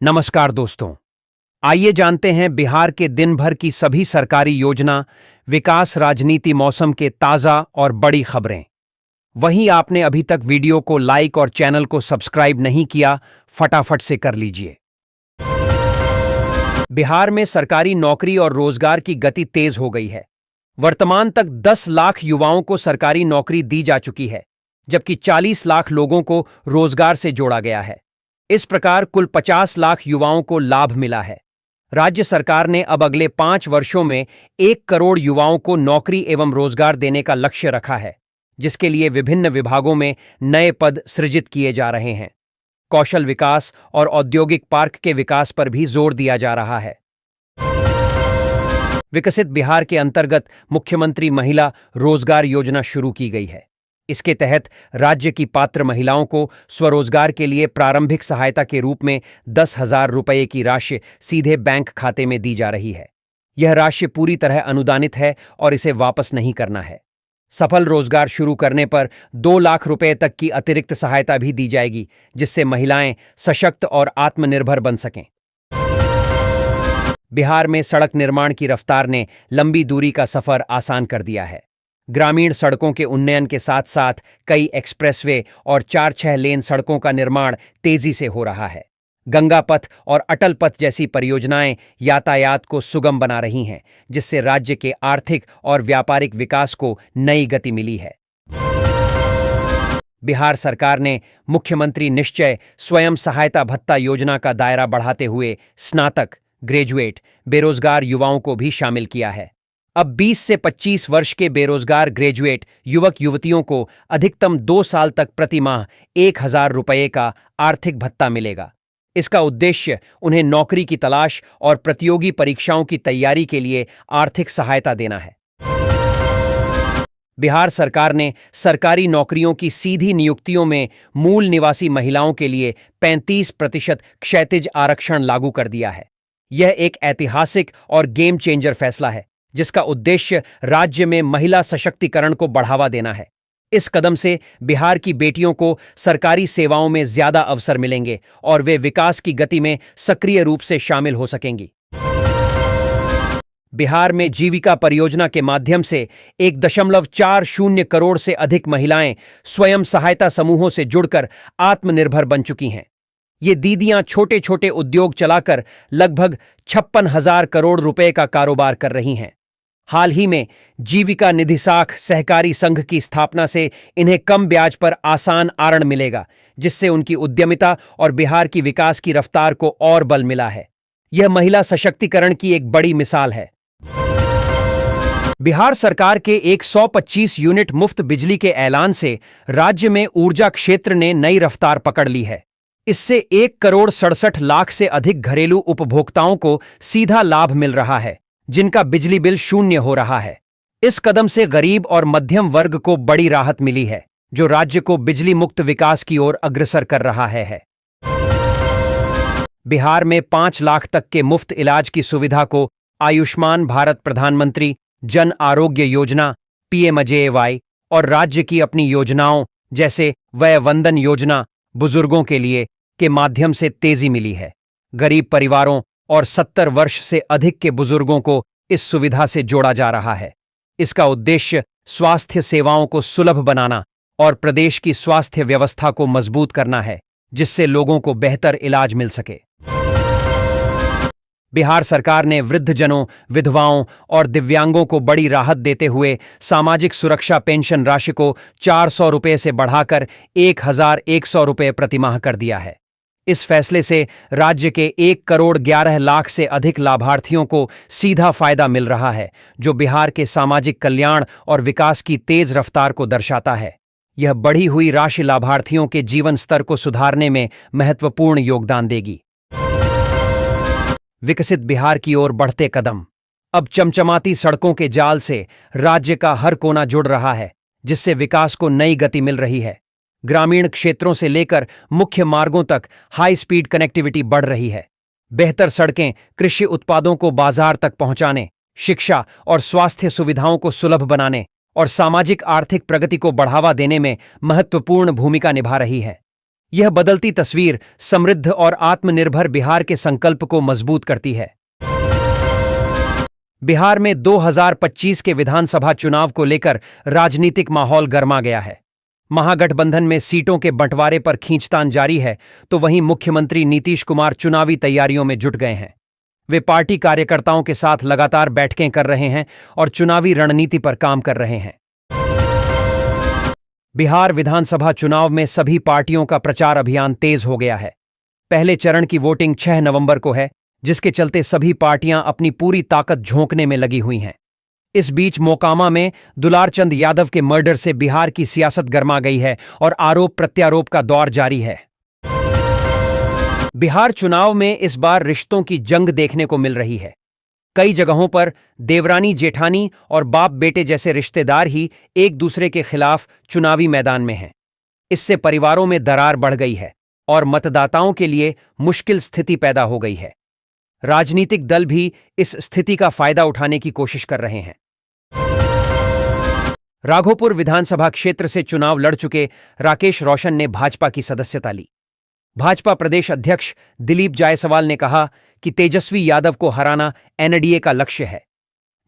नमस्कार दोस्तों। आइए जानते हैं बिहार के दिन भर की सभी सरकारी योजना, विकास, राजनीति, मौसम के ताजा और बड़ी खबरें। वहीं आपने अभी तक वीडियो को लाइक और चैनल को सब्सक्राइब नहीं किया, फटाफट से कर लीजिए। बिहार में सरकारी नौकरी और रोजगार की गति तेज हो गई है। वर्तमान तक 10 लाख युवाओं को सरकारी नौकरी दी जा चुकी है, जबकि 40 लाख लोगों को रोजगार से जोड़ा गया है। इस प्रकार कुल 50 लाख युवाओं को लाभ मिला है। राज्य सरकार ने अब अगले 5 वर्षों में 1 करोड़ युवाओं को नौकरी एवं रोजगार देने का लक्ष्य रखा है, जिसके लिए विभिन्न विभागों में नए पद सृजित किए जा रहे हैं। कौशल विकास और औद्योगिक पार्क के विकास पर भी जोर दिया जा रहा है। विकसित बिहार के अंतर्गत मुख्यमंत्री महिला रोजगार योजना शुरू की गई है। इसके तहत राज्य की पात्र महिलाओं को स्वरोजगार के लिए प्रारंभिक सहायता के रूप में 10,000 रुपये की राशि सीधे बैंक खाते में दी जा रही है। यह राशि पूरी तरह अनुदानित है और इसे वापस नहीं करना है। सफल रोजगार शुरू करने पर 2 लाख रुपए तक की अतिरिक्त सहायता भी दी जाएगी, जिससे महिलाएं सशक्त और आत्मनिर्भर बन सकें। बिहार में सड़क निर्माण की रफ्तार ने लंबी दूरी का सफर आसान कर दिया है। ग्रामीण सड़कों के उन्नयन के साथ साथ कई एक्सप्रेसवे और 4-6 लेन सड़कों का निर्माण तेजी से हो रहा है। गंगा पथ और अटल पथ जैसी परियोजनाएं यातायात को सुगम बना रही हैं, जिससे राज्य के आर्थिक और व्यापारिक विकास को नई गति मिली है। बिहार सरकार ने मुख्यमंत्री निश्चय स्वयं सहायता भत्ता योजना का दायरा बढ़ाते हुए स्नातक, ग्रेजुएट, बेरोजगार युवाओं को भी शामिल किया है। अब 20 से 25 वर्ष के बेरोजगार ग्रेजुएट युवक युवतियों को अधिकतम 2 साल तक प्रति माह 1,000 रुपये का आर्थिक भत्ता मिलेगा। इसका उद्देश्य उन्हें नौकरी की तलाश और प्रतियोगी परीक्षाओं की तैयारी के लिए आर्थिक सहायता देना है। बिहार सरकार ने सरकारी नौकरियों की सीधी नियुक्तियों में मूल निवासी महिलाओं के लिए 35% क्षैतिज आरक्षण लागू कर दिया है। यह एक ऐतिहासिक और गेम चेंजर फैसला है, जिसका उद्देश्य राज्य में महिला सशक्तिकरण को बढ़ावा देना है। इस कदम से बिहार की बेटियों को सरकारी सेवाओं में ज्यादा अवसर मिलेंगे और वे विकास की गति में सक्रिय रूप से शामिल हो सकेंगी। बिहार में जीविका परियोजना के माध्यम से 1.40 करोड़ से अधिक महिलाएं स्वयं सहायता समूहों से जुड़कर आत्मनिर्भर बन चुकी हैं। ये दीदियां छोटे छोटे उद्योग चलाकर लगभग 56,000 करोड़ रुपए का कारोबार कर रही हैं। हाल ही में जीविका निधि साख सहकारी संघ की स्थापना से इन्हें कम ब्याज पर आसान आरण मिलेगा, जिससे उनकी उद्यमिता और बिहार की विकास की रफ्तार को और बल मिला है। यह महिला सशक्तिकरण की एक बड़ी मिसाल है। बिहार सरकार के 125 यूनिट मुफ्त बिजली के ऐलान से राज्य में ऊर्जा क्षेत्र ने नई रफ्तार पकड़ ली है। इससे 1,67,00,000 से अधिक घरेलू उपभोक्ताओं को सीधा लाभ मिल रहा है, जिनका बिजली बिल शून्य हो रहा है। इस कदम से गरीब और मध्यम वर्ग को बड़ी राहत मिली है, जो राज्य को बिजली मुक्त विकास की ओर अग्रसर कर रहा है। बिहार में 5 लाख तक के मुफ्त इलाज की सुविधा को आयुष्मान भारत प्रधानमंत्री जन आरोग्य योजना (PMJAY) और राज्य की अपनी योजनाओं जैसे वय वंदन योजना बुजुर्गों के लिए के माध्यम से तेजी मिली है। गरीब परिवारों और 70 वर्ष से अधिक के बुजुर्गों को इस सुविधा से जोड़ा जा रहा है। इसका उद्देश्य स्वास्थ्य सेवाओं को सुलभ बनाना और प्रदेश की स्वास्थ्य व्यवस्था को मजबूत करना है, जिससे लोगों को बेहतर इलाज मिल सके। बिहार सरकार ने वृद्धजनों, विधवाओं और दिव्यांगों को बड़ी राहत देते हुए सामाजिक सुरक्षा पेंशन राशि को 400 रुपये से बढ़ाकर 1,100 रुपये प्रतिमाह कर दिया है। इस फैसले से राज्य के 1,11,00,000 से अधिक लाभार्थियों को सीधा फायदा मिल रहा है, जो बिहार के सामाजिक कल्याण और विकास की तेज रफ्तार को दर्शाता है। यह बढ़ी हुई राशि लाभार्थियों के जीवन स्तर को सुधारने में महत्वपूर्ण योगदान देगी। विकसित बिहार की ओर बढ़ते कदम। अब चमचमाती सड़कों के जाल से राज्य का हर कोना जुड़ रहा है, जिससे विकास को नई गति मिल रही है। ग्रामीण क्षेत्रों से लेकर मुख्य मार्गों तक हाई स्पीड कनेक्टिविटी बढ़ रही है। बेहतर सड़कें कृषि उत्पादों को बाजार तक पहुंचाने, शिक्षा और स्वास्थ्य सुविधाओं को सुलभ बनाने और सामाजिक आर्थिक प्रगति को बढ़ावा देने में महत्वपूर्ण भूमिका निभा रही है। यह बदलती तस्वीर समृद्ध और आत्मनिर्भर बिहार के संकल्प को मजबूत करती है। बिहार में 2025 के विधानसभा चुनाव को लेकर राजनीतिक माहौल गर्मा गया है। महागठबंधन में सीटों के बंटवारे पर खींचतान जारी है, तो वहीं मुख्यमंत्री नीतीश कुमार चुनावी तैयारियों में जुट गए हैं। वे पार्टी कार्यकर्ताओं के साथ लगातार बैठकें कर रहे हैं और चुनावी रणनीति पर काम कर रहे हैं। बिहार विधानसभा चुनाव में सभी पार्टियों का प्रचार अभियान तेज हो गया है। पहले चरण की वोटिंग 6 नवंबर को है, जिसके चलते सभी पार्टियां अपनी पूरी ताकत झोंकने में लगी हुई हैं। इस बीच मोकामा में दुलारचंद यादव के मर्डर से बिहार की सियासत गर्मा गई है और आरोप प्रत्यारोप का दौर जारी है। बिहार चुनाव में इस बार रिश्तों की जंग देखने को मिल रही है। कई जगहों पर देवरानी जेठानी और बाप बेटे जैसे रिश्तेदार ही एक दूसरे के खिलाफ चुनावी मैदान में हैं। इससे परिवारों में दरार बढ़ गई है और मतदाताओं के लिए मुश्किल स्थिति पैदा हो गई है। राजनीतिक दल भी इस स्थिति का फायदा उठाने की कोशिश कर रहे हैं। राघोपुर विधानसभा क्षेत्र से चुनाव लड़ चुके राकेश रोशन ने भाजपा की सदस्यता ली। भाजपा प्रदेश अध्यक्ष दिलीप जायसवाल ने कहा कि तेजस्वी यादव को हराना एनडीए का लक्ष्य है।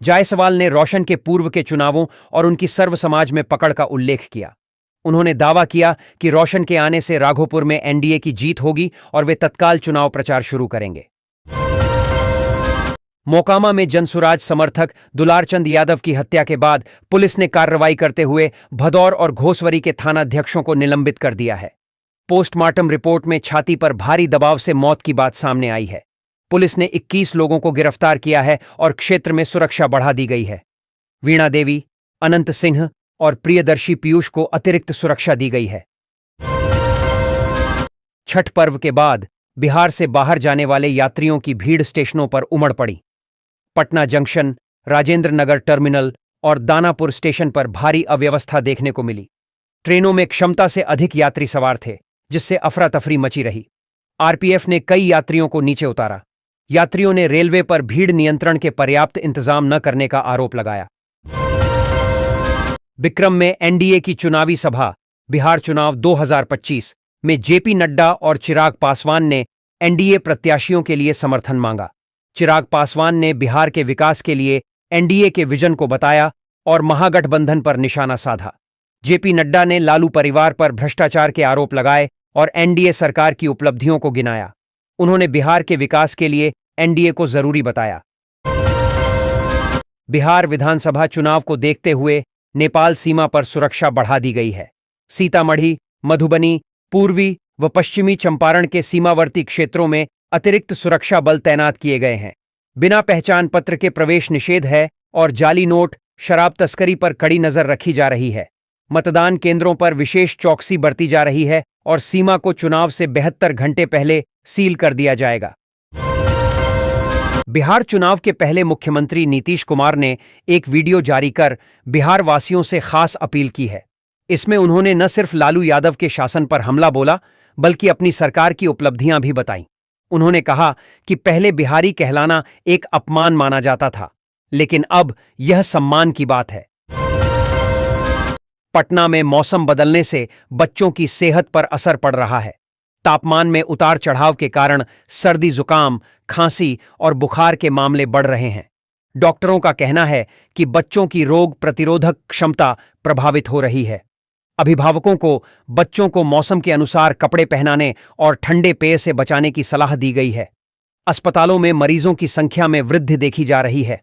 जायसवाल ने रोशन के पूर्व के चुनावों और उनकी सर्व समाज में पकड़ का उल्लेख किया। उन्होंने दावा किया कि रोशन के आने से राघोपुर में एनडीए की जीत होगी और वे तत्काल चुनाव प्रचार शुरू करेंगे। मोकामा में जनसुराज समर्थक दुलारचंद यादव की हत्या के बाद पुलिस ने कार्रवाई करते हुए भदौर और घोसवरी के थानाध्यक्षों को निलंबित कर दिया है। पोस्टमार्टम रिपोर्ट में छाती पर भारी दबाव से मौत की बात सामने आई है। पुलिस ने 21 लोगों को गिरफ्तार किया है और क्षेत्र में सुरक्षा बढ़ा दी गई है। वीणा देवी, अनंत सिंह और प्रियदर्शी पीयूष को अतिरिक्त सुरक्षा दी गई है। छठ पर्व के बाद बिहार से बाहर जाने वाले यात्रियों की भीड़ स्टेशनों पर उमड़ पड़ी। पटना जंक्शन, राजेंद्र नगर टर्मिनल और दानापुर स्टेशन पर भारी अव्यवस्था देखने को मिली। ट्रेनों में क्षमता से अधिक यात्री सवार थे, जिससे अफरा तफरी मची रही। आरपीएफ ने कई यात्रियों को नीचे उतारा। यात्रियों ने रेलवे पर भीड़ नियंत्रण के पर्याप्त इंतजाम न करने का आरोप लगाया। बिक्रम में एनडीए की चुनावी सभा बिहार चुनाव 2025 में जेपी नड्डा और चिराग पासवान ने एनडीए प्रत्याशियों के लिए समर्थन मांगा। चिराग पासवान ने बिहार के विकास के लिए एनडीए के विजन को बताया और महागठबंधन पर निशाना साधा। जेपी नड्डा ने लालू परिवार पर भ्रष्टाचार के आरोप लगाए और एनडीए सरकार की उपलब्धियों को गिनाया। उन्होंने बिहार के विकास के लिए एनडीए को जरूरी बताया। बिहार विधानसभा चुनाव को देखते हुए नेपाल सीमा पर सुरक्षा बढ़ा दी गई है। सीतामढ़ी, मधुबनी, पूर्वी व पश्चिमी चंपारण के सीमावर्ती क्षेत्रों में अतिरिक्त सुरक्षा बल तैनात किए गए हैं। बिना पहचान पत्र के प्रवेश निषेध है और जाली नोट, शराब तस्करी पर कड़ी नजर रखी जा रही है। मतदान केंद्रों पर विशेष चौकसी बरती जा रही है और सीमा को चुनाव से 72 घंटे पहले सील कर दिया जाएगा। बिहार चुनाव के पहले मुख्यमंत्री नीतीश कुमार ने एक वीडियो जारी कर बिहार वासियों से खास अपील की है। इसमें उन्होंने न सिर्फ लालू यादव के शासन पर हमला बोला, बल्कि अपनी सरकार की उपलब्धियां भी बताईं। उन्होंने कहा कि पहले बिहारी कहलाना एक अपमान माना जाता था, लेकिन अब यह सम्मान की बात है। पटना में मौसम बदलने से बच्चों की सेहत पर असर पड़ रहा है। तापमान में उतार चढ़ाव के कारण सर्दी, जुकाम, खांसी और बुखार के मामले बढ़ रहे हैं। डॉक्टरों का कहना है कि बच्चों की रोग प्रतिरोधक क्षमता प्रभावित हो रही है। अभिभावकों को बच्चों को मौसम के अनुसार कपड़े पहनाने और ठंडे पेय से बचाने की सलाह दी गई है। अस्पतालों में मरीजों की संख्या में वृद्धि देखी जा रही है।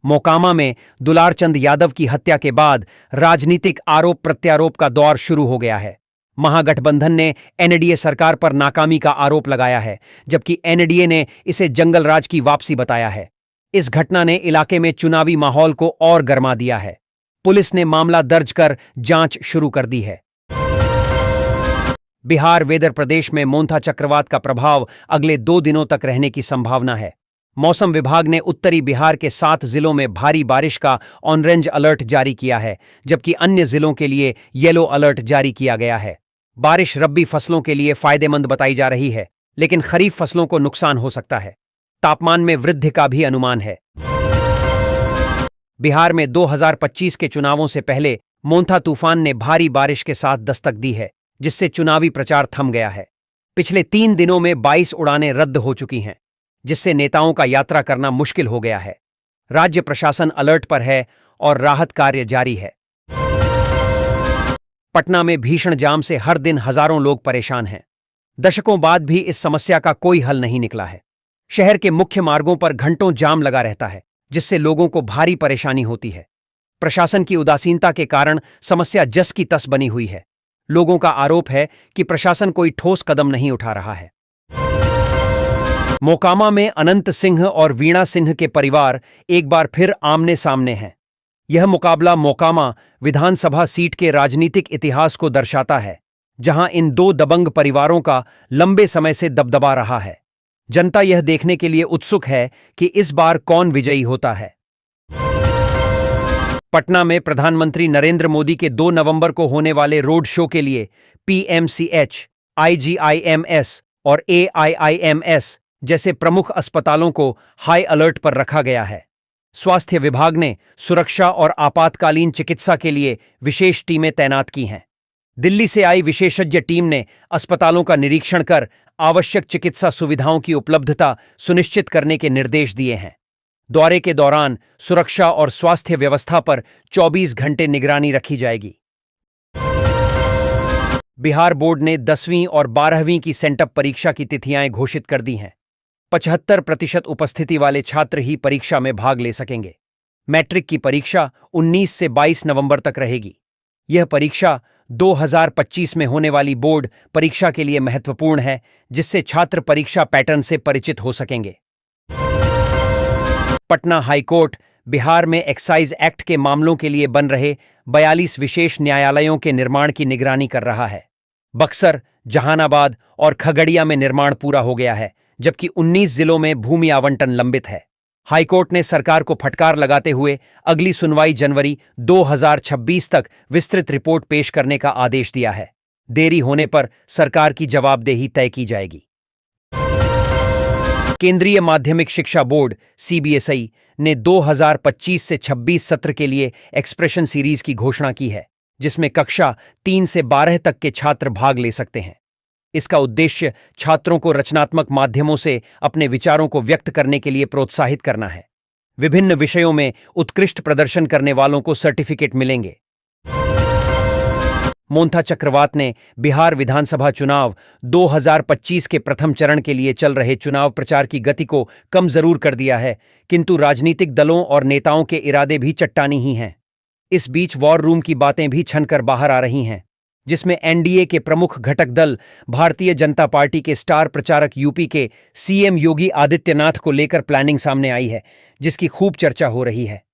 मोकामा में दुलारचंद यादव की हत्या के बाद राजनीतिक आरोप प्रत्यारोप का दौर शुरू हो गया है। महागठबंधन ने एनडीए सरकार पर नाकामी का आरोप लगाया है, जबकि एनडीए ने इसे जंगलराज की वापसी बताया है। इस घटना ने इलाके में चुनावी माहौल को और गर्मा दिया है। पुलिस ने मामला दर्ज कर जांच शुरू कर दी है। बिहार वेदर प्रदेश में मोन्था चक्रवात का प्रभाव अगले 2 दिनों तक रहने की संभावना है। मौसम विभाग ने उत्तरी बिहार के 7 जिलों में भारी बारिश का ऑरेंज अलर्ट जारी किया है, जबकि अन्य जिलों के लिए येलो अलर्ट जारी किया गया है। बारिश रब्बी फसलों के लिए फायदेमंद बताई जा रही है, लेकिन खरीफ फसलों को नुकसान हो सकता है। तापमान में वृद्धि का भी अनुमान है। बिहार में 2025 के चुनावों से पहले मोन्था तूफान ने भारी बारिश के साथ दस्तक दी है, जिससे चुनावी प्रचार थम गया है। पिछले 3 दिनों में 22 उड़ानें रद्द हो चुकी हैं, जिससे नेताओं का यात्रा करना मुश्किल हो गया है। राज्य प्रशासन अलर्ट पर है और राहत कार्य जारी है। पटना में भीषण जाम से हर दिन हजारों लोग परेशान हैं। दशकों बाद भी इस समस्या का कोई हल नहीं निकला है। शहर के मुख्य मार्गों पर घंटों जाम लगा रहता है, जिससे लोगों को भारी परेशानी होती है। प्रशासन की उदासीनता के कारण समस्या जस की तस बनी हुई है। लोगों का आरोप है कि प्रशासन कोई ठोस कदम नहीं उठा रहा है। मोकामा में अनंत सिंह और वीणा सिंह के परिवार एक बार फिर आमने सामने हैं। यह मुकाबला मोकामा विधानसभा सीट के राजनीतिक इतिहास को दर्शाता है, जहां इन दो दबंग परिवारों का लंबे समय से दबदबा रहा है। जनता यह देखने के लिए उत्सुक है कि इस बार कौन विजयी होता है। पटना में प्रधानमंत्री नरेंद्र मोदी के 2 नवंबर को होने वाले रोड शो के लिए पीएमसीएच, आईजीआईएमएस और एआईआईएमएस जैसे प्रमुख अस्पतालों को हाई अलर्ट पर रखा गया है। स्वास्थ्य विभाग ने सुरक्षा और आपातकालीन चिकित्सा के लिए विशेष टीमें तैनात की हैं। दिल्ली से आई विशेषज्ञ टीम ने अस्पतालों का निरीक्षण कर आवश्यक चिकित्सा सुविधाओं की उपलब्धता सुनिश्चित करने के निर्देश दिए हैं। दौरे के दौरान सुरक्षा और स्वास्थ्य व्यवस्था पर 24 घंटे निगरानी रखी जाएगी। बिहार बोर्ड ने 10वीं और 12वीं की सेंटअप परीक्षा की तिथियां घोषित कर दी हैं। 75% उपस्थिति वाले छात्र ही परीक्षा में भाग ले सकेंगे। मैट्रिक की परीक्षा 19 से 22 नवंबर तक रहेगी। यह परीक्षा 2025 में होने वाली बोर्ड परीक्षा के लिए महत्वपूर्ण है, जिससे छात्र परीक्षा पैटर्न से परिचित हो सकेंगे। पटना हाईकोर्ट बिहार में एक्साइज एक्ट के मामलों के लिए बन रहे 42 विशेष न्यायालयों के निर्माण की निगरानी कर रहा है। बक्सर, जहानाबाद और खगड़िया में निर्माण पूरा हो गया है, जबकि 19 जिलों में भूमि आवंटन लंबित है। हाईकोर्ट ने सरकार को फटकार लगाते हुए अगली सुनवाई जनवरी 2026 तक विस्तृत रिपोर्ट पेश करने का आदेश दिया है। देरी होने पर सरकार की जवाबदेही तय की जाएगी। केंद्रीय माध्यमिक शिक्षा बोर्ड सीबीएसई ने 2025 से 26 सत्र के लिए एक्सप्रेशन सीरीज की घोषणा की है, जिसमें कक्षा 3 से 12 तक के छात्र भाग ले सकते हैं। इसका उद्देश्य छात्रों को रचनात्मक माध्यमों से अपने विचारों को व्यक्त करने के लिए प्रोत्साहित करना है। विभिन्न विषयों में उत्कृष्ट प्रदर्शन करने वालों को सर्टिफिकेट मिलेंगे। मोन्था चक्रवात ने बिहार विधानसभा चुनाव 2025 के प्रथम चरण के लिए चल रहे चुनाव प्रचार की गति को कम जरूर कर दिया है, किंतु राजनीतिक दलों और नेताओं के इरादे भी चट्टानी ही हैं। इस बीच वॉर रूम की बातें भी छनकर बाहर आ रही हैं, जिसमें एनडीए के प्रमुख घटक दल भारतीय जनता पार्टी के स्टार प्रचारक यूपी के सीएम योगी आदित्यनाथ को लेकर प्लानिंग सामने आई है, जिसकी खूब चर्चा हो रही है।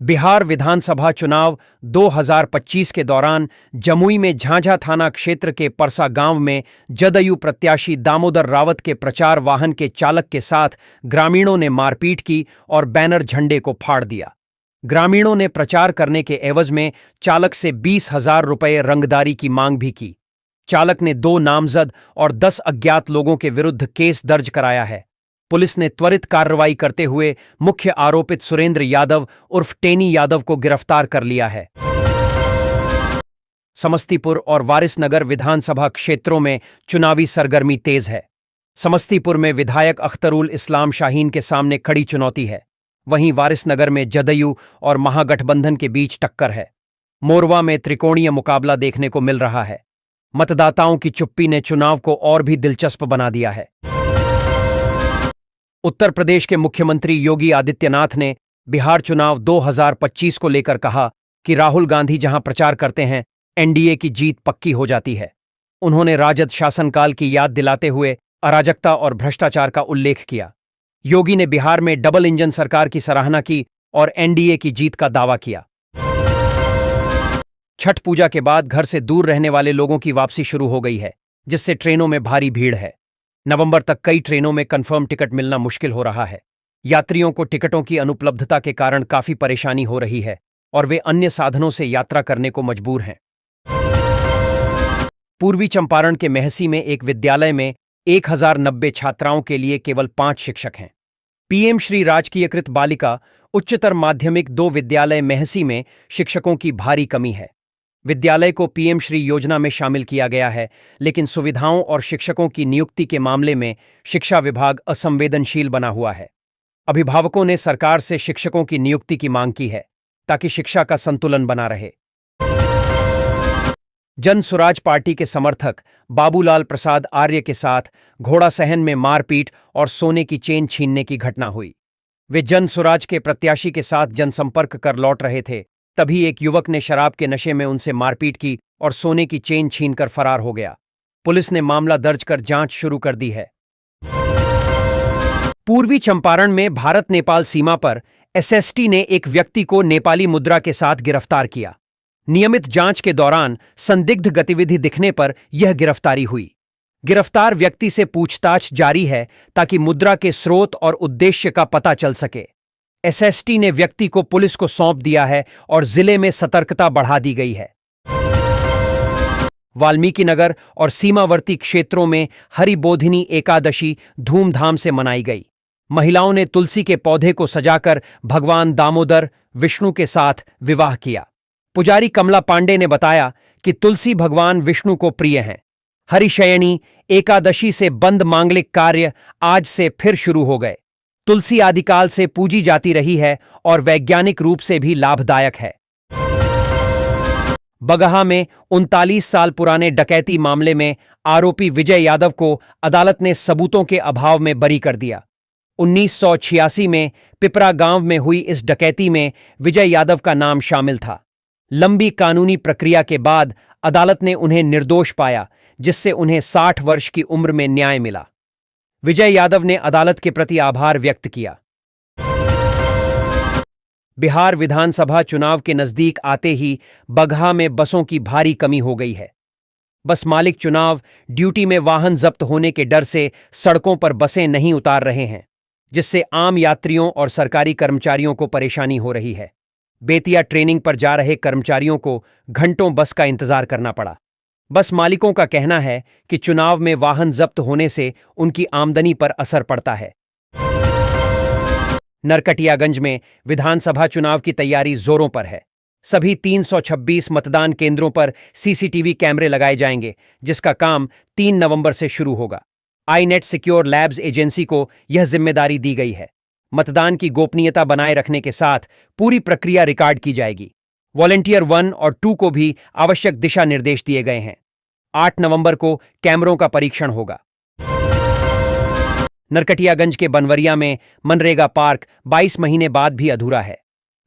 बिहार विधानसभा चुनाव 2025 के दौरान जमुई में झांझा थाना क्षेत्र के परसा गांव में जदयू प्रत्याशी दामोदर रावत के प्रचार वाहन के चालक के साथ ग्रामीणों ने मारपीट की और बैनर झंडे को फाड़ दिया। ग्रामीणों ने प्रचार करने के एवज में चालक से 20,000 रुपये रंगदारी की मांग भी की। चालक ने 2 नामजद और 10 अज्ञात लोगों के विरुद्ध केस दर्ज कराया है। पुलिस ने त्वरित कार्रवाई करते हुए मुख्य आरोपित सुरेंद्र यादव उर्फ टेनी यादव को गिरफ्तार कर लिया है। समस्तीपुर और वारिसनगर विधानसभा क्षेत्रों में चुनावी सरगर्मी तेज है। समस्तीपुर में विधायक अख्तरुल इस्लाम शाहीन के सामने कड़ी चुनौती है। वहीं वारिसनगर में जदयू और महागठबंधन के बीच टक्कर है। मोरवा में त्रिकोणीय मुकाबला देखने को मिल रहा है। मतदाताओं की चुप्पी ने चुनाव को और भी दिलचस्प बना दिया है। उत्तर प्रदेश के मुख्यमंत्री योगी आदित्यनाथ ने बिहार चुनाव 2025 को लेकर कहा कि राहुल गांधी जहां प्रचार करते हैं, एनडीए की जीत पक्की हो जाती है। उन्होंने राजद शासनकाल की याद दिलाते हुए अराजकता और भ्रष्टाचार का उल्लेख किया। योगी ने बिहार में डबल इंजन सरकार की सराहना की और एनडीए की जीत का दावा किया। छठ पूजा के बाद घर से दूर रहने वाले लोगों की वापसी शुरू हो गई है, जिससे ट्रेनों में भारी भीड़ है। नवंबर तक कई ट्रेनों में कंफर्म टिकट मिलना मुश्किल हो रहा है। यात्रियों को टिकटों की अनुपलब्धता के कारण काफी परेशानी हो रही है और वे अन्य साधनों से यात्रा करने को मजबूर हैं। पूर्वी चंपारण के मेहसी में एक विद्यालय में 1090 छात्राओं के लिए केवल 5 शिक्षक हैं। पीएम श्री राजकीयकृत बालिका उच्चतर माध्यमिक 2 विद्यालय मेहसी में शिक्षकों की भारी कमी है। विद्यालय को पीएम श्री योजना में शामिल किया गया है, लेकिन सुविधाओं और शिक्षकों की नियुक्ति के मामले में शिक्षा विभाग असंवेदनशील बना हुआ है। अभिभावकों ने सरकार से शिक्षकों की नियुक्ति की मांग की है, ताकि शिक्षा का संतुलन बना रहे। जन सुराज पार्टी के समर्थक बाबूलाल प्रसाद आर्य के साथ घोड़ासहन में मारपीट और सोने की चेन छीनने की घटना हुई। वे जन सुराज के प्रत्याशी के साथ जनसंपर्क कर लौट रहे थे, तभी एक युवक ने शराब के नशे में उनसे मारपीट की और सोने की चेन छीनकर फरार हो गया। पुलिस ने मामला दर्ज कर जांच शुरू कर दी है। पूर्वी चंपारण में भारत नेपाल सीमा पर एसएसटी ने एक व्यक्ति को नेपाली मुद्रा के साथ गिरफ्तार किया। नियमित जांच के दौरान संदिग्ध गतिविधि दिखने पर यह गिरफ्तारी हुई। गिरफ्तार व्यक्ति से पूछताछ जारी है, ताकि मुद्रा के स्रोत और उद्देश्य का पता चल सके। एसएसटी ने व्यक्ति को पुलिस को सौंप दिया है और जिले में सतर्कता बढ़ा दी गई है। वाल्मीकि नगर और सीमावर्ती क्षेत्रों में हरिबोधिनी एकादशी धूमधाम से मनाई गई। महिलाओं ने तुलसी के पौधे को सजाकर भगवान दामोदर विष्णु के साथ विवाह किया। पुजारी कमला पांडे ने बताया कि तुलसी भगवान विष्णु को प्रिय हैं। हरिशयनी एकादशी से बंद मांगलिक कार्य आज से फिर शुरू हो गए। तुलसी आदिकाल से पूजी जाती रही है और वैज्ञानिक रूप से भी लाभदायक है। बगहा में 39 साल पुराने डकैती मामले में आरोपी विजय यादव को अदालत ने सबूतों के अभाव में बरी कर दिया। 1986 में पिपरा गांव में हुई इस डकैती में विजय यादव का नाम शामिल था। लंबी कानूनी प्रक्रिया के बाद अदालत ने उन्हें निर्दोष पाया, जिससे उन्हें 60 वर्ष की उम्र में न्याय मिला। विजय यादव ने अदालत के प्रति आभार व्यक्त किया। बिहार विधानसभा चुनाव के नजदीक आते ही बगहा में बसों की भारी कमी हो गई है। बस मालिक चुनाव ड्यूटी में वाहन जब्त होने के डर से सड़कों पर बसें नहीं उतार रहे हैं, जिससे आम यात्रियों और सरकारी कर्मचारियों को परेशानी हो रही है। बेतिया ट्रेनिंग पर जा रहे कर्मचारियों को घंटों बस का इंतजार करना पड़ा। बस मालिकों का कहना है कि चुनाव में वाहन जब्त होने से उनकी आमदनी पर असर पड़ता है। नरकटियागंज में विधानसभा चुनाव की तैयारी जोरों पर है। सभी 326 मतदान केंद्रों पर सीसीटीवी कैमरे लगाए जाएंगे, जिसका काम 3 नवंबर से शुरू होगा। आईनेट सिक्योर लैब्स एजेंसी को यह जिम्मेदारी दी गई है। मतदान की गोपनीयता बनाए रखने के साथ पूरी प्रक्रिया रिकॉर्ड की जाएगी। वॉलंटियर 1 और 2 को भी आवश्यक दिशा निर्देश दिए गए हैं। 8 नवंबर को कैमरों का परीक्षण होगा। नरकटियागंज के बनवरिया में मनरेगा पार्क 22 महीने बाद भी अधूरा है।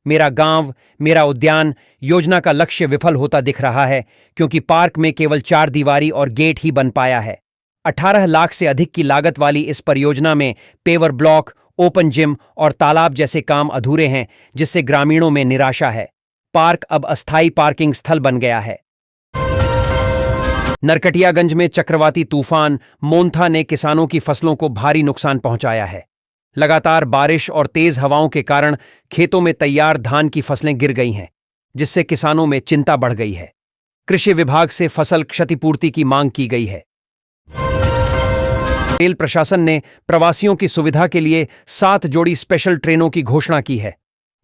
मेरा गांव मेरा उद्यान योजना का लक्ष्य विफल होता दिख रहा है, क्योंकि पार्क में केवल 4 दीवारी और गेट ही बन पाया है। 18 लाख से अधिक की लागत वाली इस परियोजना में पेवर ब्लॉक, ओपन जिम और तालाब जैसे काम अधूरे हैं, जिससे ग्रामीणों में निराशा है। पार्क अब अस्थायी पार्किंग स्थल बन गया है। नरकटियागंज में चक्रवाती तूफान मोंथा ने किसानों की फसलों को भारी नुकसान पहुंचाया है। लगातार बारिश और तेज हवाओं के कारण खेतों में तैयार धान की फसलें गिर गई हैं, जिससे किसानों में चिंता बढ़ गई है। कृषि विभाग से फसल क्षतिपूर्ति की मांग की गई है। रेल प्रशासन ने प्रवासियों की सुविधा के लिए 7 जोड़ी स्पेशल ट्रेनों की घोषणा की है।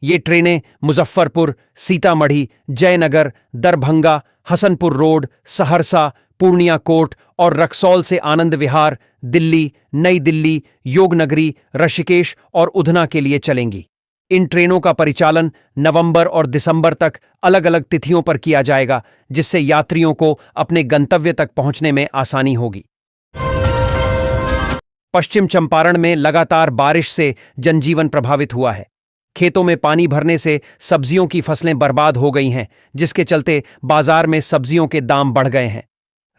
ये ट्रेनें मुजफ्फरपुर, सीतामढ़ी, जयनगर, दरभंगा, हसनपुर रोड, सहरसा, पूर्णिया कोट और रक्सौल से आनंद विहार, दिल्ली, नई दिल्ली, योगनगरी, ऋषिकेश और उधना के लिए चलेंगी। इन ट्रेनों का परिचालन नवंबर और दिसंबर तक अलग अलग तिथियों पर किया जाएगा, जिससे यात्रियों को अपने गंतव्य तक पहुंचने में आसानी होगी। पश्चिम चंपारण में लगातार बारिश से जनजीवन प्रभावित हुआ है। खेतों में पानी भरने से सब्जियों की फसलें बर्बाद हो गई हैं, जिसके चलते बाजार में सब्जियों के दाम बढ़ गए हैं।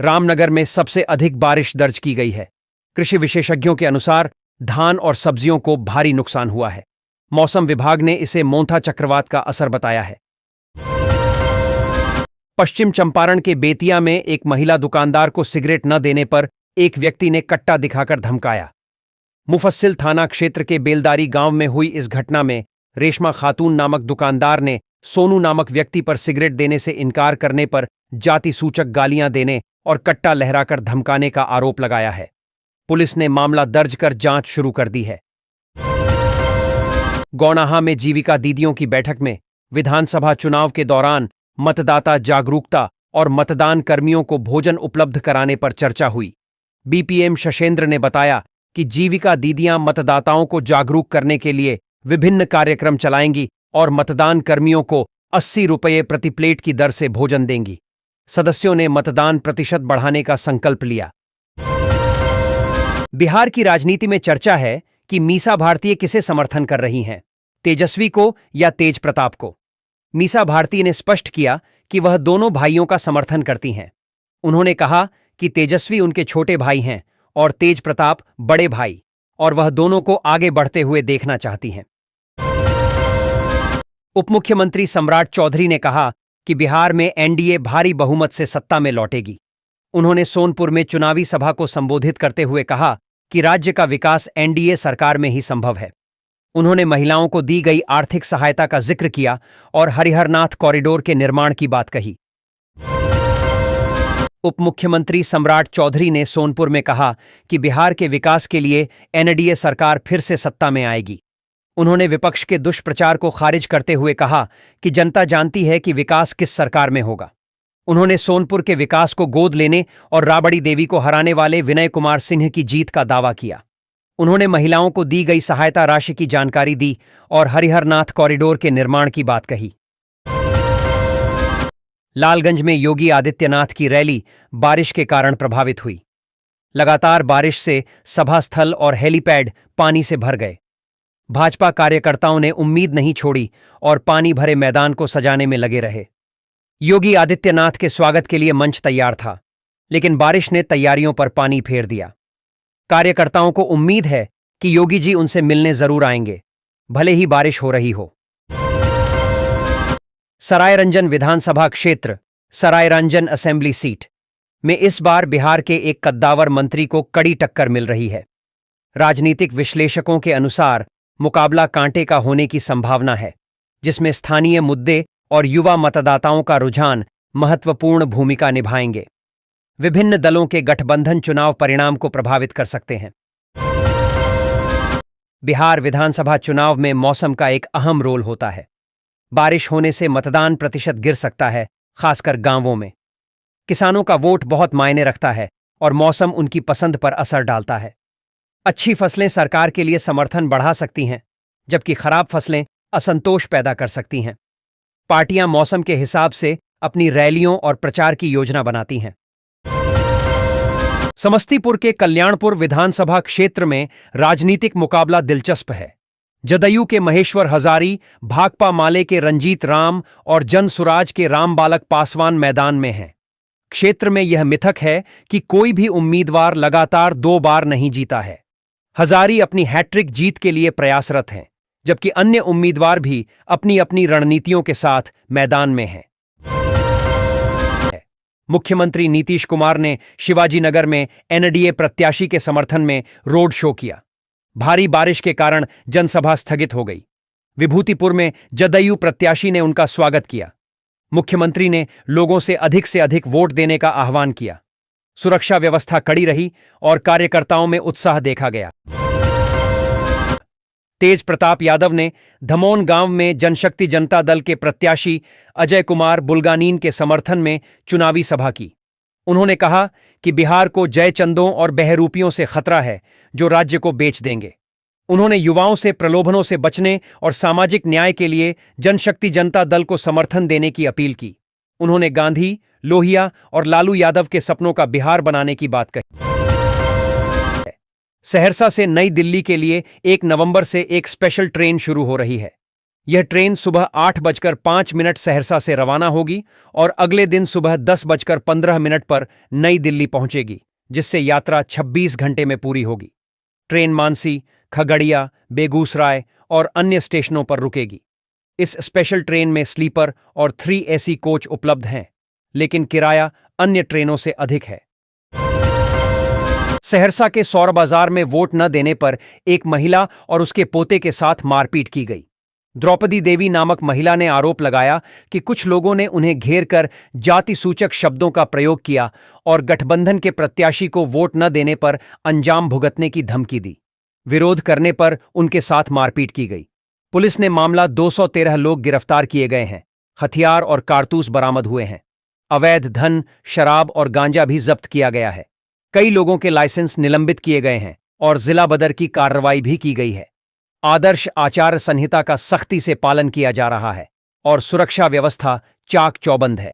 रामनगर में सबसे अधिक बारिश दर्ज की गई है। कृषि विशेषज्ञों के अनुसार धान और सब्जियों को भारी नुकसान हुआ है। मौसम विभाग ने इसे मोंथा चक्रवात का असर बताया है। पश्चिम चंपारण के बेतिया में एक महिला दुकानदार को सिगरेट न देने पर एक व्यक्ति ने कट्टा दिखाकर धमकाया। मुफस्सिल थाना क्षेत्र के बेलदारी गांव में हुई इस घटना में रेशमा खातून नामक दुकानदार ने सोनू नामक व्यक्ति पर सिगरेट देने से इनकार करने पर जाति सूचक गालियां देने और कट्टा लहराकर धमकाने का आरोप लगाया है। पुलिस ने मामला दर्ज कर जांच शुरू कर दी है। गौनाहा में जीविका दीदियों की बैठक में विधानसभा चुनाव के दौरान मतदाता जागरूकता और मतदान कर्मियों को भोजन उपलब्ध कराने पर चर्चा हुई। बीपीएम शशेंद्र ने बताया कि जीविका दीदियां मतदाताओं को जागरूक करने के लिए विभिन्न कार्यक्रम चलाएंगी और मतदान कर्मियों को 80 रुपये प्रति प्लेट की दर से भोजन देंगी। सदस्यों ने मतदान प्रतिशत बढ़ाने का संकल्प लिया। बिहार की राजनीति में चर्चा है कि मीसा भारती किसे समर्थन कर रही हैं, तेजस्वी को या तेज प्रताप को। मीसा भारती ने स्पष्ट किया कि वह दोनों भाइयों का समर्थन करती हैं। उन्होंने कहा कि तेजस्वी उनके छोटे भाई हैं और तेज प्रताप बड़े भाई, और वह दोनों को आगे बढ़ते हुए देखना चाहती हैं। उपमुख्यमंत्री सम्राट चौधरी ने कहा कि बिहार में एनडीए भारी बहुमत से सत्ता में लौटेगी। उन्होंने सोनपुर में चुनावी सभा को संबोधित करते हुए कहा कि राज्य का विकास एनडीए सरकार में ही संभव है। उन्होंने महिलाओं को दी गई आर्थिक सहायता का जिक्र किया और हरिहरनाथ कॉरिडोर के निर्माण की बात कही। उपमुख्यमंत्री सम्राट चौधरी ने सोनपुर में कहा कि बिहार के विकास के लिए एनडीए सरकार फिर से सत्ता में आएगी। उन्होंने विपक्ष के दुष्प्रचार को खारिज करते हुए कहा कि जनता जानती है कि विकास किस सरकार में होगा। उन्होंने सोनपुर के विकास को गोद लेने और राबड़ी देवी को हराने वाले विनय कुमार सिंह की जीत का दावा किया। उन्होंने महिलाओं को दी गई सहायता राशि की जानकारी दी और हरिहरनाथ कॉरिडोर के निर्माण की बात कही। लालगंज में योगी आदित्यनाथ की रैली बारिश के कारण प्रभावित हुई। लगातार बारिश से सभा स्थल और हेलीपैड पानी से भर गए। भाजपा कार्यकर्ताओं ने उम्मीद नहीं छोड़ी और पानी भरे मैदान को सजाने में लगे रहे। योगी आदित्यनाथ के स्वागत के लिए मंच तैयार था, लेकिन बारिश ने तैयारियों पर पानी फेर दिया। कार्यकर्ताओं को उम्मीद है कि योगी जी उनसे मिलने जरूर आएंगे, भले ही बारिश हो रही हो। सरायरंजन विधानसभा क्षेत्र, सरायरंजन असेंबली सीट में इस बार बिहार के एक कद्दावर मंत्री को कड़ी टक्कर मिल रही है। राजनीतिक विश्लेषकों के अनुसार मुकाबला कांटे का होने की संभावना है, जिसमें स्थानीय मुद्दे और युवा मतदाताओं का रुझान महत्वपूर्ण भूमिका निभाएंगे। विभिन्न दलों के गठबंधन चुनाव परिणाम को प्रभावित कर सकते हैं। बिहार विधानसभा चुनाव में मौसम का एक अहम रोल होता है। बारिश होने से मतदान प्रतिशत गिर सकता है, खासकर गांवों में। किसानों का वोट बहुत मायने रखता है और मौसम उनकी पसंद पर असर डालता है। अच्छी फसलें सरकार के लिए समर्थन बढ़ा सकती हैं, जबकि खराब फसलें असंतोष पैदा कर सकती हैं। पार्टियां मौसम के हिसाब से अपनी रैलियों और प्रचार की योजना बनाती हैं। समस्तीपुर के कल्याणपुर विधानसभा क्षेत्र में राजनीतिक मुकाबला दिलचस्प है। जदयू के महेश्वर हजारी, भाकपा माले के रंजीत राम और जनसुराज के रामबालक पासवान मैदान में हैं। क्षेत्र में यह मिथक है कि कोई भी उम्मीदवार लगातार 2 बार नहीं जीता है। हजारी अपनी हैट्रिक जीत के लिए प्रयासरत हैं, जबकि अन्य उम्मीदवार भी अपनी अपनी रणनीतियों के साथ मैदान में हैं। मुख्यमंत्री नीतीश कुमार ने शिवाजीनगर में एनडीए प्रत्याशी के समर्थन में रोड शो किया। भारी बारिश के कारण जनसभा स्थगित हो गई। विभूतिपुर में जदयू प्रत्याशी ने उनका स्वागत किया। मुख्यमंत्री ने लोगों से अधिक वोट देने का आह्वान किया। सुरक्षा व्यवस्था कड़ी रही और कार्यकर्ताओं में उत्साह देखा गया। तेज प्रताप यादव ने धमोन गांव में जनशक्ति जनता दल के प्रत्याशी अजय कुमार बुल्गानीन के समर्थन में चुनावी सभा की। उन्होंने कहा कि बिहार को जयचंदों और बहरूपियों से खतरा है, जो राज्य को बेच देंगे। उन्होंने युवाओं से प्रलोभनों से बचने और सामाजिक न्याय के लिए जनशक्ति जनता दल को समर्थन देने की अपील की। उन्होंने गांधी, लोहिया और लालू यादव के सपनों का बिहार बनाने की बात कही। सहरसा से नई दिल्ली के लिए 1 नवंबर से एक स्पेशल ट्रेन शुरू हो रही है। यह ट्रेन सुबह 8:05 सहरसा से रवाना होगी और अगले दिन सुबह 10:15 पर नई दिल्ली पहुंचेगी, जिससे यात्रा 26 घंटे में पूरी होगी। ट्रेन मानसी, खगड़िया, बेगूसराय और अन्य स्टेशनों पर रुकेगी। इस स्पेशल ट्रेन में स्लीपर और 3 एसी कोच उपलब्ध हैं, लेकिन किराया अन्य ट्रेनों से अधिक है। सहरसा के सौर बाजार में वोट न देने पर एक महिला और उसके पोते के साथ मारपीट की गई। द्रौपदी देवी नामक महिला ने आरोप लगाया कि कुछ लोगों ने उन्हें घेर कर जाति सूचक शब्दों का प्रयोग किया और गठबंधन के प्रत्याशी को वोट न देने पर अंजाम भुगतने की धमकी दी। विरोध करने पर उनके साथ मारपीट की गई। पुलिस ने मामला 213 लोग गिरफ्तार किए गए हैं, हथियार और कारतूस बरामद हुए हैं। अवैध धन, शराब और गांजा भी जब्त किया गया है। कई लोगों के लाइसेंस निलंबित किए गए हैं और जिला बदर की कार्रवाई भी की गई है। आदर्श आचार संहिता का सख्ती से पालन किया जा रहा है और सुरक्षा व्यवस्था चाक चौबंद है।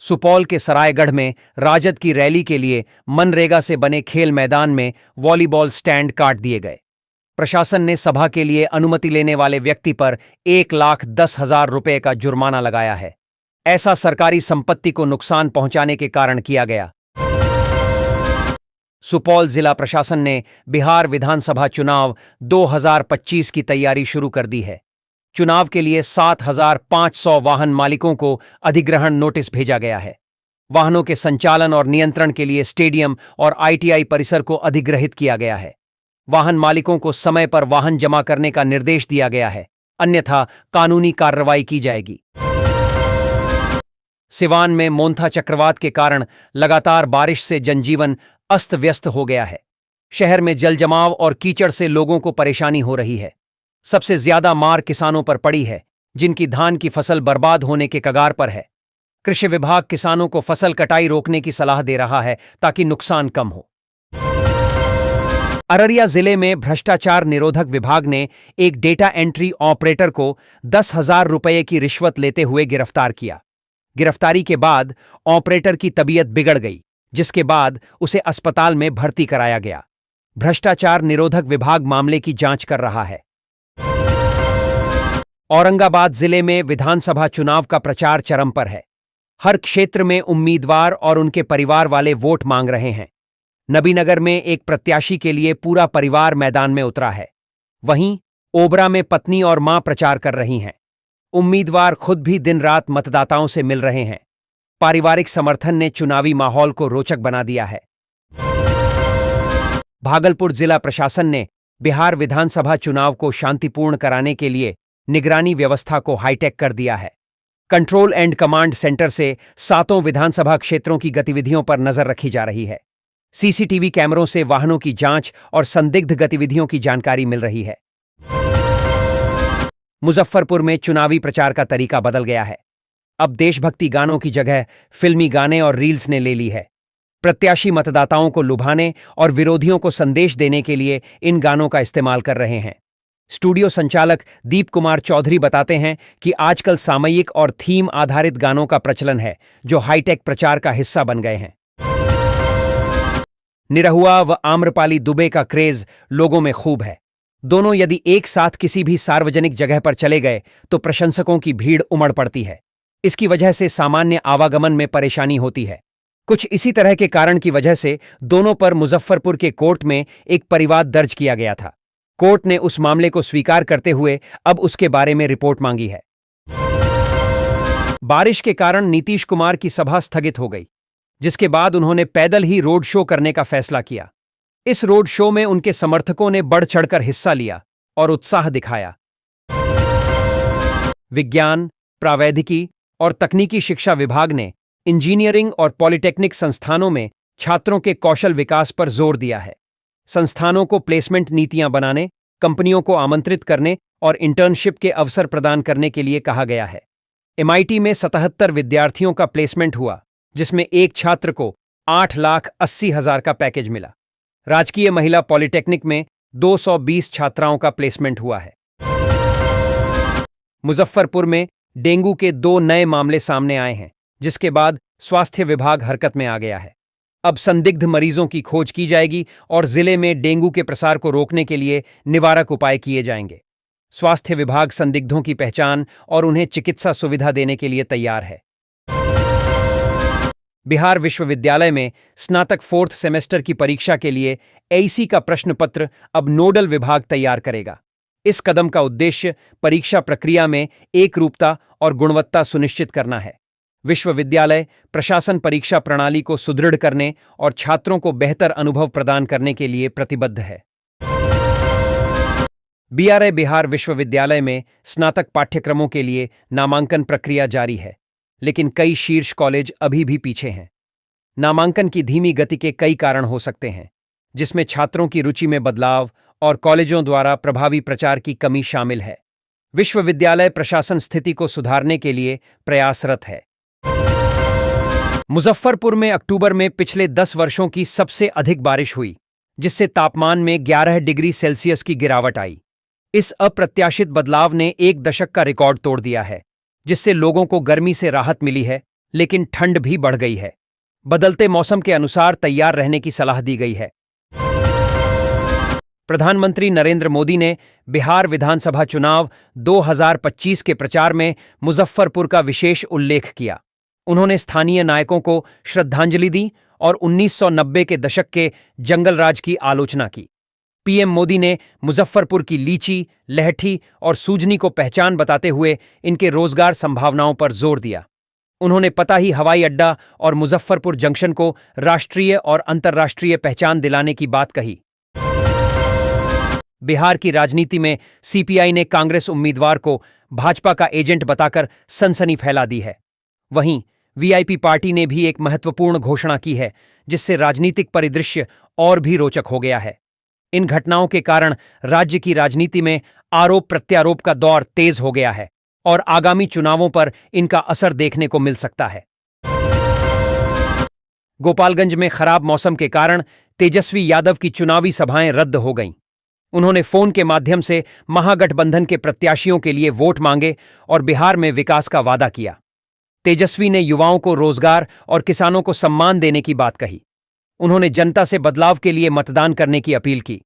सुपौल के सरायगढ़ में राजद की रैली के लिए मनरेगा से बने खेल मैदान में वॉलीबॉल स्टैंड काट दिए गए। प्रशासन ने सभा के लिए अनुमति लेने वाले व्यक्ति पर 1,10,000 रुपये का जुर्माना लगाया है। ऐसा सरकारी संपत्ति को नुकसान पहुंचाने के कारण किया गया। सुपौल जिला प्रशासन ने बिहार विधानसभा चुनाव 2025 की तैयारी शुरू कर दी है। चुनाव के लिए 7,500 वाहन मालिकों को अधिग्रहण नोटिस भेजा गया है। वाहनों के संचालन और नियंत्रण के लिए स्टेडियम और ITI परिसर को अधिग्रहित किया गया है। वाहन मालिकों को समय पर वाहन जमा करने का निर्देश दिया गया है, अन्यथा कानूनी कार्रवाई की जाएगी। सिवान में मोंथा चक्रवात के कारण लगातार बारिश से जनजीवन अस्त व्यस्त हो गया है। शहर में जलजमाव और कीचड़ से लोगों को परेशानी हो रही है। सबसे ज्यादा मार किसानों पर पड़ी है, जिनकी धान की फसल बर्बाद होने के कगार पर है। कृषि विभाग किसानों को फसल कटाई रोकने की सलाह दे रहा है ताकि नुकसान कम हो। अररिया जिले में भ्रष्टाचार निरोधक विभाग ने एक डेटा एंट्री ऑपरेटर को 10,000 रुपये की रिश्वत लेते हुए गिरफ्तार किया। गिरफ्तारी के बाद ऑपरेटर की तबीयत बिगड़ गई, जिसके बाद उसे अस्पताल में भर्ती कराया गया। भ्रष्टाचार निरोधक विभाग मामले की जांच कर रहा है। औरंगाबाद जिले में विधानसभा चुनाव का प्रचार चरम पर है। हर क्षेत्र में उम्मीदवार और उनके परिवार वाले वोट मांग रहे हैं। नबीनगर में एक प्रत्याशी के लिए पूरा परिवार मैदान में उतरा है। वहीं ओबरा में पत्नी और मां प्रचार कर रही हैं। उम्मीदवार खुद भी दिन रात मतदाताओं से मिल रहे हैं। पारिवारिक समर्थन ने चुनावी माहौल को रोचक बना दिया है। भागलपुर जिला प्रशासन ने बिहार विधानसभा चुनाव को शांतिपूर्ण कराने के लिए निगरानी व्यवस्था को हाईटेक कर दिया है। कंट्रोल एंड कमांड सेंटर से 7 विधानसभा क्षेत्रों की गतिविधियों पर नजर रखी जा रही है। CCTV कैमरों से वाहनों की जांच और संदिग्ध गतिविधियों की जानकारी मिल रही है। मुजफ्फरपुर में चुनावी प्रचार का तरीका बदल गया है। अब देशभक्ति गानों की जगह फिल्मी गाने और रील्स ने ले ली है। प्रत्याशी मतदाताओं को लुभाने और विरोधियों को संदेश देने के लिए इन गानों का इस्तेमाल कर रहे हैं। स्टूडियो संचालक दीप कुमार चौधरी बताते हैं कि आजकल सामयिक और थीम आधारित गानों का प्रचलन है, जो हाईटेक प्रचार का हिस्सा बन गए हैं। निरहुआ व आम्रपाली दुबे का क्रेज लोगों में खूब है। दोनों यदि एक साथ किसी भी सार्वजनिक जगह पर चले गए तो प्रशंसकों की भीड़ उमड़ पड़ती है। इसकी वजह से सामान्य आवागमन में परेशानी होती है। कुछ इसी तरह के कारण की वजह से दोनों पर मुजफ्फरपुर के कोर्ट में एक परिवाद दर्ज किया गया था। कोर्ट ने उस मामले को स्वीकार करते हुए अब उसके बारे में रिपोर्ट मांगी है। बारिश के कारण नीतीश कुमार की सभा स्थगित हो गई, जिसके बाद उन्होंने पैदल ही रोड शो करने का फैसला किया। इस रोड शो में उनके समर्थकों ने बढ़ चढ़कर हिस्सा लिया और उत्साह दिखाया। विज्ञान, प्रावैधिकी और तकनीकी शिक्षा विभाग ने इंजीनियरिंग और पॉलिटेक्निक संस्थानों में छात्रों के कौशल विकास पर जोर दिया है। संस्थानों को प्लेसमेंट नीतियां बनाने, कंपनियों को आमंत्रित करने और इंटर्नशिप के अवसर प्रदान करने के लिए कहा गया है। MIT में 77 विद्यार्थियों का प्लेसमेंट हुआ, जिसमें एक छात्र को 8,80,000 का पैकेज मिला। राजकीय महिला पॉलिटेक्निक में 220 छात्राओं का प्लेसमेंट हुआ है। मुजफ्फरपुर में डेंगू के 2 नए मामले सामने आए हैं, जिसके बाद स्वास्थ्य विभाग हरकत में आ गया है। अब संदिग्ध मरीजों की खोज की जाएगी और जिले में डेंगू के प्रसार को रोकने के लिए निवारक उपाय किए जाएंगे। स्वास्थ्य विभाग संदिग्धों की पहचान और उन्हें चिकित्सा सुविधा देने के लिए तैयार है। बिहार विश्वविद्यालय में स्नातक 4th सेमेस्टर की परीक्षा के लिए AC का प्रश्न पत्र अब नोडल विभाग तैयार करेगा। इस कदम का उद्देश्य परीक्षा प्रक्रिया में एकरूपता और गुणवत्ता सुनिश्चित करना है। विश्वविद्यालय प्रशासन परीक्षा प्रणाली को सुदृढ़ करने और छात्रों को बेहतर अनुभव प्रदान करने के लिए प्रतिबद्ध है। BRI बिहार विश्वविद्यालय में स्नातक पाठ्यक्रमों के लिए नामांकन प्रक्रिया जारी है, लेकिन कई शीर्ष कॉलेज अभी भी पीछे हैं। नामांकन की धीमी गति के कई कारण हो सकते हैं, जिसमें छात्रों की रुचि में बदलाव और कॉलेजों द्वारा प्रभावी प्रचार की कमी शामिल है। विश्वविद्यालय प्रशासन स्थिति को सुधारने के लिए प्रयासरत है। मुजफ्फरपुर में अक्टूबर में पिछले 10 वर्षों की सबसे अधिक बारिश हुई, जिससे तापमान में 11 डिग्री सेल्सियस की गिरावट आई। इस अप्रत्याशित बदलाव ने एक दशक का रिकॉर्ड तोड़ दिया है, जिससे लोगों को गर्मी से राहत मिली है, लेकिन ठंड भी बढ़ गई है। बदलते मौसम के अनुसार तैयार रहने की सलाह दी गई है। प्रधानमंत्री नरेंद्र मोदी ने बिहार विधानसभा चुनाव 2025 के प्रचार में मुजफ्फरपुर का विशेष उल्लेख किया। उन्होंने स्थानीय नायकों को श्रद्धांजलि दी और 1990 के दशक के जंगलराज की आलोचना की। पीएम मोदी ने मुजफ्फरपुर की लीची, लहठी और सूजनी को पहचान बताते हुए इनके रोजगार संभावनाओं पर जोर दिया। उन्होंने पता ही हवाई अड्डा और मुजफ्फरपुर जंक्शन को राष्ट्रीय और अंतर्राष्ट्रीय पहचान दिलाने की बात कही। बिहार की राजनीति में सीपीआई ने कांग्रेस उम्मीदवार को भाजपा का एजेंट बताकर सनसनी फैला दी है। वहीं वीआईपी पार्टी ने भी एक महत्वपूर्ण घोषणा की है, जिससे राजनीतिक परिदृश्य और भी रोचक हो गया है। इन घटनाओं के कारण राज्य की राजनीति में आरोप प्रत्यारोप का दौर तेज हो गया है और आगामी चुनावों पर इनका असर देखने को मिल सकता है। गोपालगंज में खराब मौसम के कारण तेजस्वी यादव की चुनावी सभाएं रद्द हो गईं। उन्होंने फोन के माध्यम से महागठबंधन के प्रत्याशियों के लिए वोट मांगे और बिहार में विकास का वादा किया। तेजस्वी ने युवाओं को रोजगार और किसानों को सम्मान देने की बात कही। उन्होंने जनता से बदलाव के लिए मतदान करने की अपील की।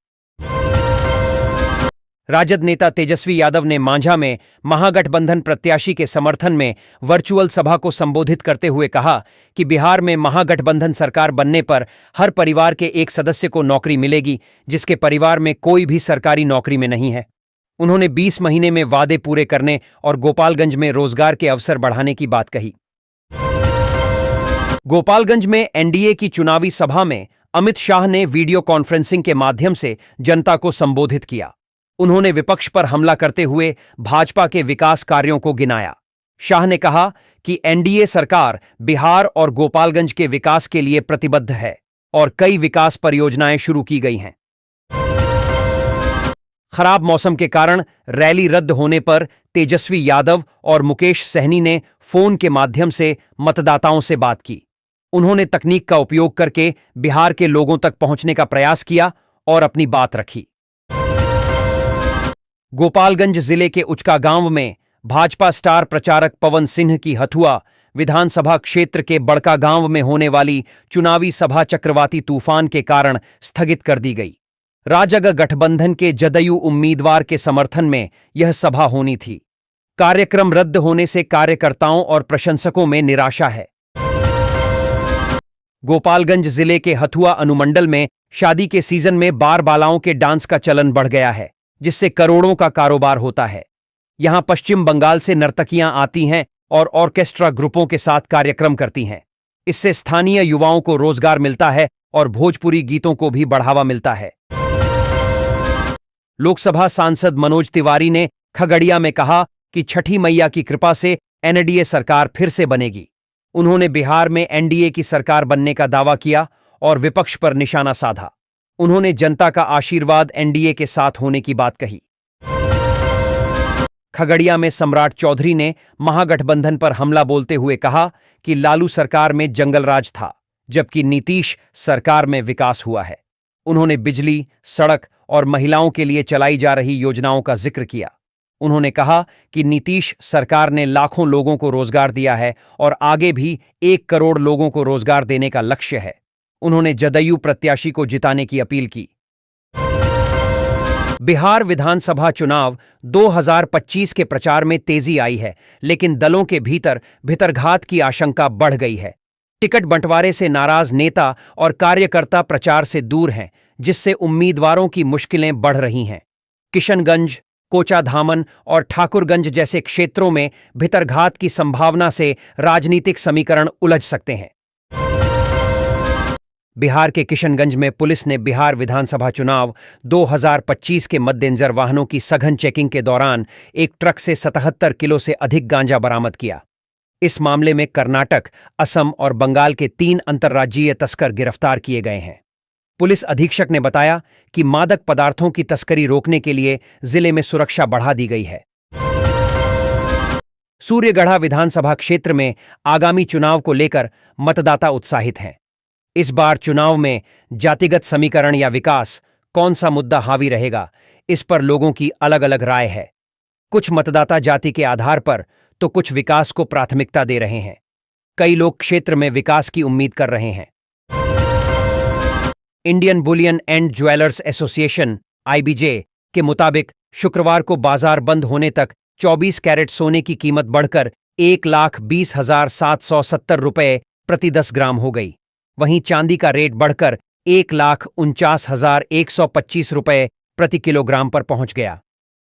राजद नेता तेजस्वी यादव ने मांझा में महागठबंधन प्रत्याशी के समर्थन में वर्चुअल सभा को संबोधित करते हुए कहा कि बिहार में महागठबंधन सरकार बनने पर हर परिवार के एक सदस्य को नौकरी मिलेगी, जिसके परिवार में कोई भी सरकारी नौकरी में नहीं है। उन्होंने 20 महीने में वादे पूरे करने और गोपालगंज में रोजगार के अवसर बढ़ाने की बात कही। गोपालगंज में एनडीए की चुनावी सभा में अमित शाह ने वीडियो कॉन्फ्रेंसिंग के माध्यम से जनता को संबोधित किया। उन्होंने विपक्ष पर हमला करते हुए भाजपा के विकास कार्यों को गिनाया। शाह ने कहा कि एनडीए सरकार बिहार और गोपालगंज के विकास के लिए प्रतिबद्ध है और कई विकास परियोजनाएं शुरू की गई हैं। खराब मौसम के कारण रैली रद्द होने पर तेजस्वी यादव और मुकेश सहनी ने फोन के माध्यम से मतदाताओं से बात की। उन्होंने तकनीक का उपयोग करके बिहार के लोगों तक पहुंचने का प्रयास किया और अपनी बात रखी। गोपालगंज जिले के उचका गांव में भाजपा स्टार प्रचारक पवन सिंह की हथुआ विधानसभा क्षेत्र के बड़का गांव में होने वाली चुनावी सभा चक्रवाती तूफान के कारण स्थगित कर दी गई। राजग गठबंधन के जदयू उम्मीदवार के समर्थन में यह सभा होनी थी। कार्यक्रम रद्द होने से कार्यकर्ताओं और प्रशंसकों में निराशा है। गोपालगंज जिले के हथुआ अनुमंडल में शादी के सीजन में बार बालाओं के डांस का चलन बढ़ गया है, जिससे करोड़ों का कारोबार होता है। यहां पश्चिम बंगाल से नर्तकियां आती हैं और ऑर्केस्ट्रा ग्रुपों के साथ कार्यक्रम करती हैं। इससे स्थानीय युवाओं को रोजगार मिलता है और भोजपुरी गीतों को भी बढ़ावा मिलता है। लोकसभा सांसद मनोज तिवारी ने खगड़िया में कहा कि छठी मैया की कृपा से एनडीए सरकार फिर से बनेगी। उन्होंने बिहार में एनडीए की सरकार बनने का दावा किया और विपक्ष पर निशाना साधा। उन्होंने जनता का आशीर्वाद एनडीए के साथ होने की बात कही। खगड़िया में सम्राट चौधरी ने महागठबंधन पर हमला बोलते हुए कहा कि लालू सरकार में जंगलराज था, जबकि नीतीश सरकार में विकास हुआ है। उन्होंने बिजली, सड़क और महिलाओं के लिए चलाई जा रही योजनाओं का जिक्र किया। उन्होंने कहा कि नीतीश सरकार ने लाखों लोगों को रोजगार दिया है और आगे भी 1 करोड़ लोगों को रोजगार देने का लक्ष्य है। उन्होंने जदयू प्रत्याशी को जिताने की अपील की। बिहार विधानसभा चुनाव 2025 के प्रचार में तेजी आई है, लेकिन दलों के भीतर भितरघात की आशंका बढ़ गई है। टिकट बंटवारे से नाराज नेता और कार्यकर्ता प्रचार से दूर हैं, जिससे उम्मीदवारों की मुश्किलें बढ़ रही हैं। किशनगंज, कोचाधामन और ठाकुरगंज जैसे क्षेत्रों में भितरघात की संभावना से राजनीतिक समीकरण उलझ सकते हैं। बिहार के किशनगंज में पुलिस ने बिहार विधानसभा चुनाव 2025 के मद्देनजर वाहनों की सघन चेकिंग के दौरान एक ट्रक से 77 किलो से अधिक गांजा बरामद किया। इस मामले में कर्नाटक, असम और बंगाल के 3 अंतर्राज्यीय तस्कर गिरफ्तार किए गए हैं। पुलिस अधीक्षक ने बताया कि मादक पदार्थों की तस्करी रोकने के लिए जिले में सुरक्षा बढ़ा दी गई है। सूर्यगढ़ा विधानसभा क्षेत्र में आगामी चुनाव को लेकर मतदाता उत्साहित हैं। इस बार चुनाव में जातिगत समीकरण या विकास, कौन सा मुद्दा हावी रहेगा, इस पर लोगों की अलग अलग राय है। कुछ मतदाता जाति के आधार पर तो कुछ विकास को प्राथमिकता दे रहे हैं। कई लोग क्षेत्र में विकास की उम्मीद कर रहे हैं। Indian Boolean and jewellers association (IBJ) के मुताबिक शुक्रवार को बाजार बंद होने तक 24 कैरेट सोने की कीमत बढ़कर 1,20,770 रुपये प्रति 10 ग्राम हो गई। वहीं चांदी का रेट बढ़कर 1,49,125 रुपये प्रति किलोग्राम पर पहुंच गया।